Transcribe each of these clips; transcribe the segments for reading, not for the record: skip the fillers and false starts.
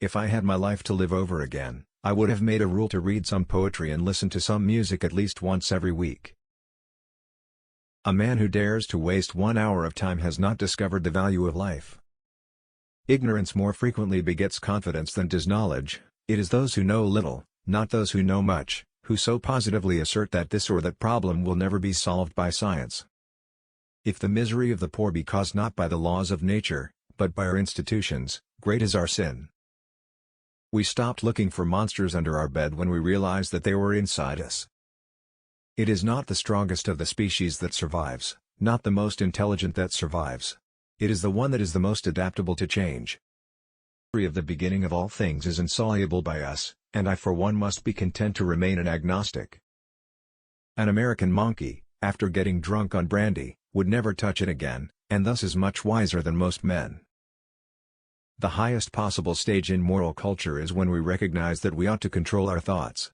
If I had my life to live over again, I would have made a rule to read some poetry and listen to some music at least once every week. A man who dares to waste 1 hour of time has not discovered the value of life. Ignorance more frequently begets confidence than does knowledge. It is those who know little, not those who know much, who so positively assert that this or that problem will never be solved by science. If the misery of the poor be caused not by the laws of nature, but by our institutions, great is our sin. We stopped looking for monsters under our bed when we realized that they were inside us. It is not the strongest of the species that survives, not the most intelligent that survives. It is the one that is the most adaptable to change. The mystery of the beginning of all things is insoluble by us, and I for one must be content to remain an agnostic. An American monkey, after getting drunk on brandy, would never touch it again, and thus is much wiser than most men. The highest possible stage in moral culture is when we recognize that we ought to control our thoughts.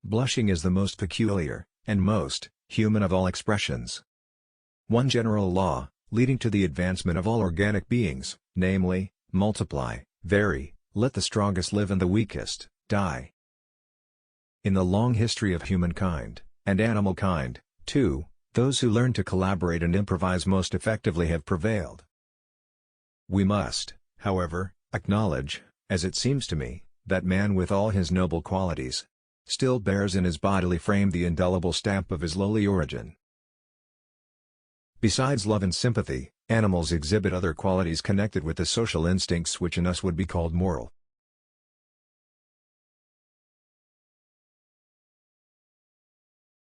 Blushing is the most peculiar, and most human of all expressions. One general law, leading to the advancement of all organic beings, namely, multiply, vary, let the strongest live and the weakest die. In the long history of humankind, and animal kind, too, those who learn to collaborate and improvise most effectively have prevailed. We must, however, acknowledge, as it seems to me, that man with all his noble qualities, still bears in his bodily frame the indelible stamp of his lowly origin. Besides love and sympathy, animals exhibit other qualities connected with the social instincts which in us would be called moral.